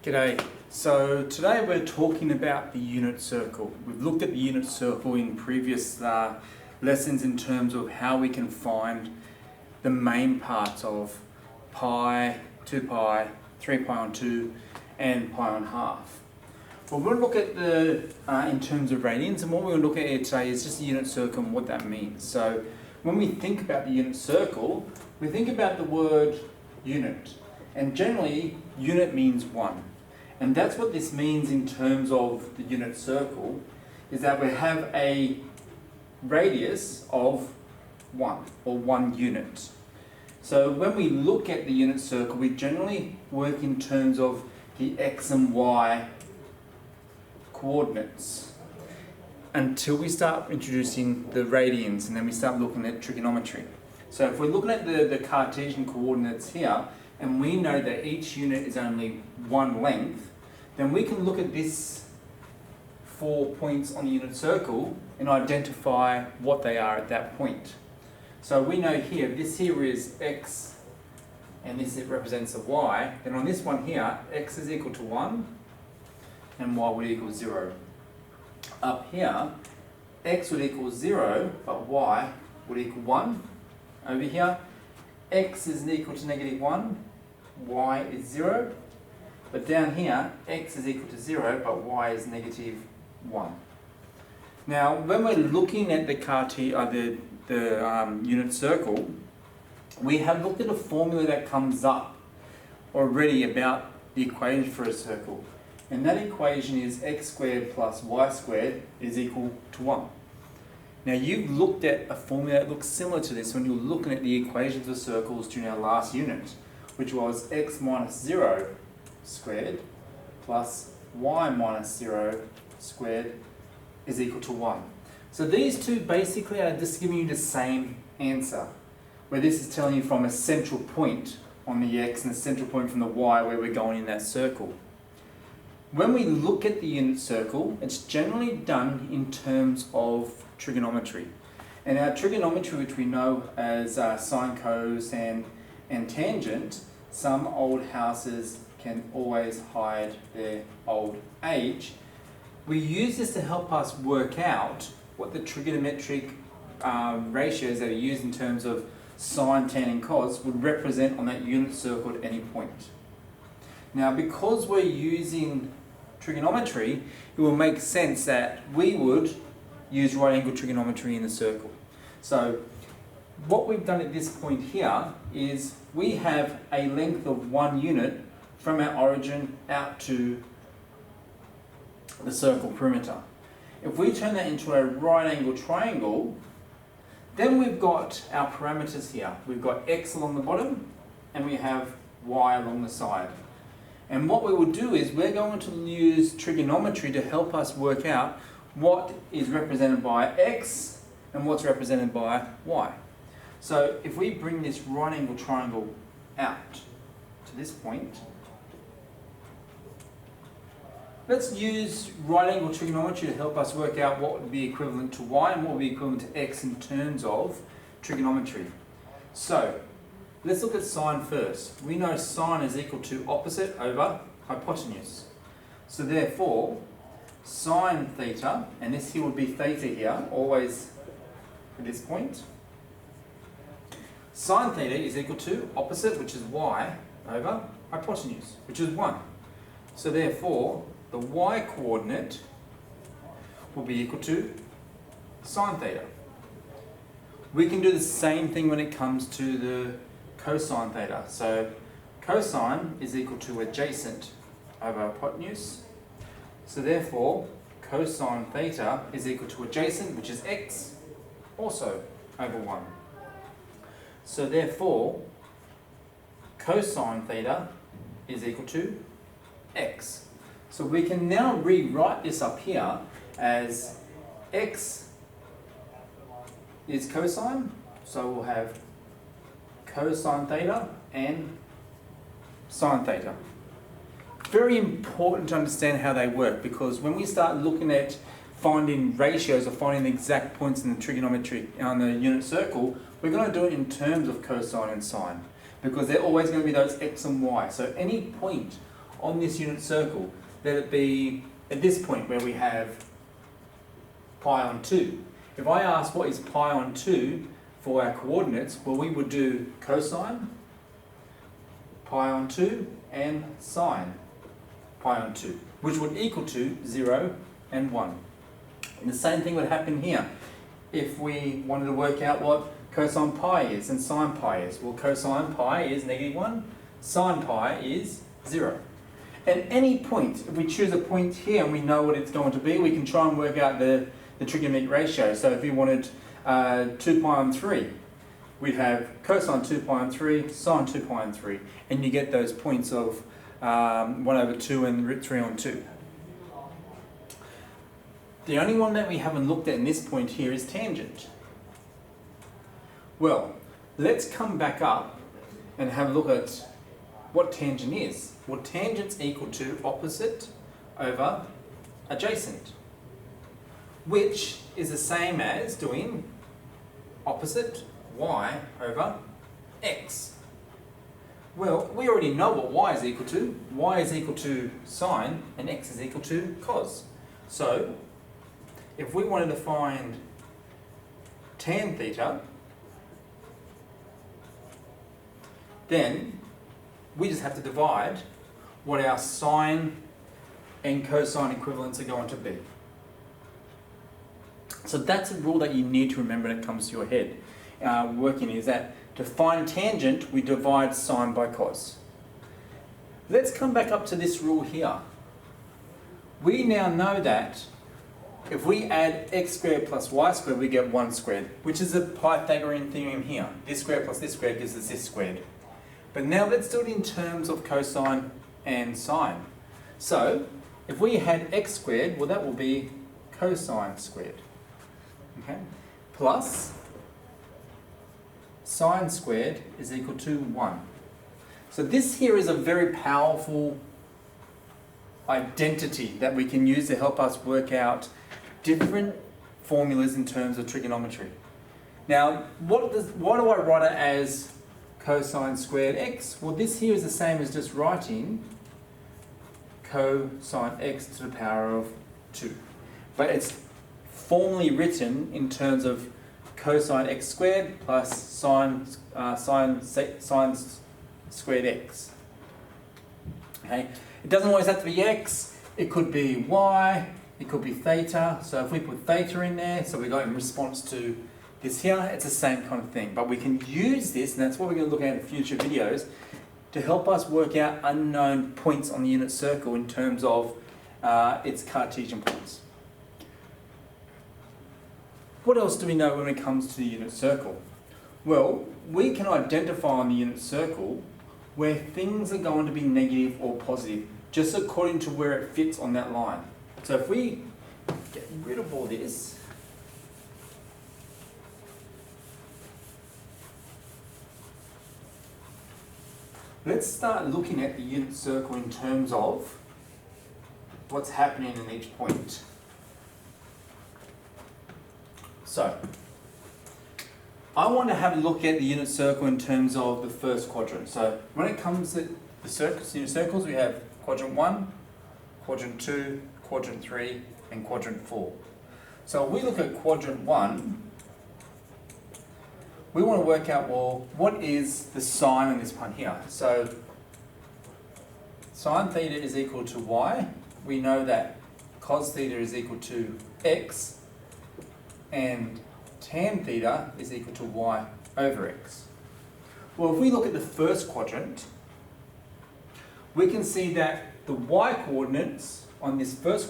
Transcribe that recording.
G'day. So today we're talking about the unit circle. We've looked at the unit circle in previous lessons in terms of how we can find the main parts of pi, 2 pi, 3 pi on 2 and pi on half. Well, we're going to look at the in terms of radians, and what we're going to look at here today is just the unit circle and what that means. So when we think about the unit circle, we think about the word unit, and generally unit means 1. And that's what this means in terms of the unit circle, is that we have a radius of 1, or 1 unit. So when we look at the unit circle, we generally work in terms of the x and y coordinates until we start introducing the radians, and then we start looking at trigonometry. So if we're looking at the Cartesian coordinates here, and we know that each unit is only 1 length, then we can look at this 4 points on the unit circle and identify what they are at that point. So we know here, this here is x, and this represents a y. Then on this one here, x is equal to 1, and y would equal 0. Up here, x would equal 0, but y would equal 1. Over here, x is equal to negative 1, y is 0. But down here, x is equal to 0, but y is negative 1. Now, when we're looking at the unit circle, we have looked at a formula that comes up already about the equation for a circle. And that equation is x squared plus y squared is equal to 1. Now, you've looked at a formula that looks similar to this when you were looking at the equations of circles during our last unit, which was x minus 0 squared plus y minus 0 squared is equal to 1. So these two basically are just giving you the same answer, where this is telling you from a central point on the x and a central point from the y where we're going in that circle. When we look at the unit circle, it's generally done in terms of trigonometry. And our trigonometry, which we know as sine, cos and tangent, some old houses can always hide their old age. We use this to help us work out what the trigonometric ratios that are used in terms of sine, tan and cos would represent on that unit circle at any point. Now, because we're using trigonometry, it will make sense that we would use right angle trigonometry in the circle. So what we've done at this point here is we have a length of 1 unit from our origin out to the circle perimeter. If we turn that into a right angle triangle, then we've got our parameters here. We've got x along the bottom and we have y along the side. And what we will do is we're going to use trigonometry to help us work out what is represented by x and what's represented by y. So if we bring this right angle triangle out to this point, let's use right angle trigonometry to help us work out what would be equivalent to y and what would be equivalent to x in terms of trigonometry. So let's look at sine first. We know sine is equal to opposite over hypotenuse. So therefore, sine theta, and this here would be theta here, always at this point. Sine theta is equal to opposite, which is y, over hypotenuse, which is 1. So therefore, the y coordinate will be equal to sine theta. We can do the same thing when it comes to the cosine theta. So cosine is equal to adjacent over hypotenuse. So therefore, cosine theta is equal to adjacent, which is x, also over 1. So therefore, cosine theta is equal to x. So we can now rewrite this up here as x is cosine, so we'll have cosine theta and sine theta. Very important to understand how they work, because when we start looking at finding ratios or finding the exact points in the trigonometry on the unit circle, we're going to do it in terms of cosine and sine, because they're always going to be those x and y. So any point on this unit circle, let it be at this point where we have pi on 2. If I ask what is pi on 2 for our coordinates, well, we would do cosine pi on 2 and sine pi on 2, which would equal to 0 and 1. And the same thing would happen here. If we wanted to work out what cosine pi is and sine pi is, well, cosine pi is -1, sine pi is 0. At any point, if we choose a point here and we know what it's going to be, we can try and work out the trigonometric ratio. So if we wanted 2 pi on 3, we'd have cosine 2 pi on 3, sine 2 pi on 3, and you get those points of 1/2 and root 3 on 2. The only one that we haven't looked at in this point here is tangent. Well, let's come back up and have a look at what tangent is. Well, tangent's equal to opposite over adjacent, which is the same as doing opposite y over x. Well, we already know what y is equal to. Y is equal to sine and x is equal to cos. So, if we wanted to find tan theta, then we just have to divide what our sine and cosine equivalents are going to be. So that's a rule that you need to remember when it comes to your head working, is that to find tangent, we divide sine by cos. Let's come back up to this rule here. We now know that if we add x squared plus y squared, we get 1 squared, which is a Pythagorean theorem here. This squared plus this squared gives us this squared. But now let's do it in terms of cosine and sine. So, if we had x squared, well, that will be cosine squared. Okay? Plus sine squared is equal to 1. So this here is a very powerful identity that we can use to help us work out different formulas in terms of trigonometry. Now, why do I write it as cosine squared x? Well, this here is the same as just writing cosine x to the power of 2. But it's formally written in terms of cosine x squared plus sine squared x. Okay? It doesn't always have to be x, it could be y, it could be theta. So if we put theta in there, so we got in response to this here, it's the same kind of thing. But we can use this, and that's what we're going to look at in future videos, to help us work out unknown points on the unit circle in terms of its Cartesian points. What else do we know when it comes to the unit circle? Well, we can identify on the unit circle where things are going to be negative or positive, just according to where it fits on that line. So if we get rid of all this, let's start looking at the unit circle in terms of what's happening in each point. So, I want to have a look at the unit circle in terms of the first quadrant. So, when it comes to the unit circles, we have quadrant 1, quadrant 2, quadrant 3, and quadrant 4. So, if we look at quadrant 1, we want to work out, well, what is the sine on this one here? So, sine theta is equal to y. We know that cos theta is equal to x. And tan theta is equal to y over x. Well, if we look at the first quadrant, we can see that the y coordinates on this first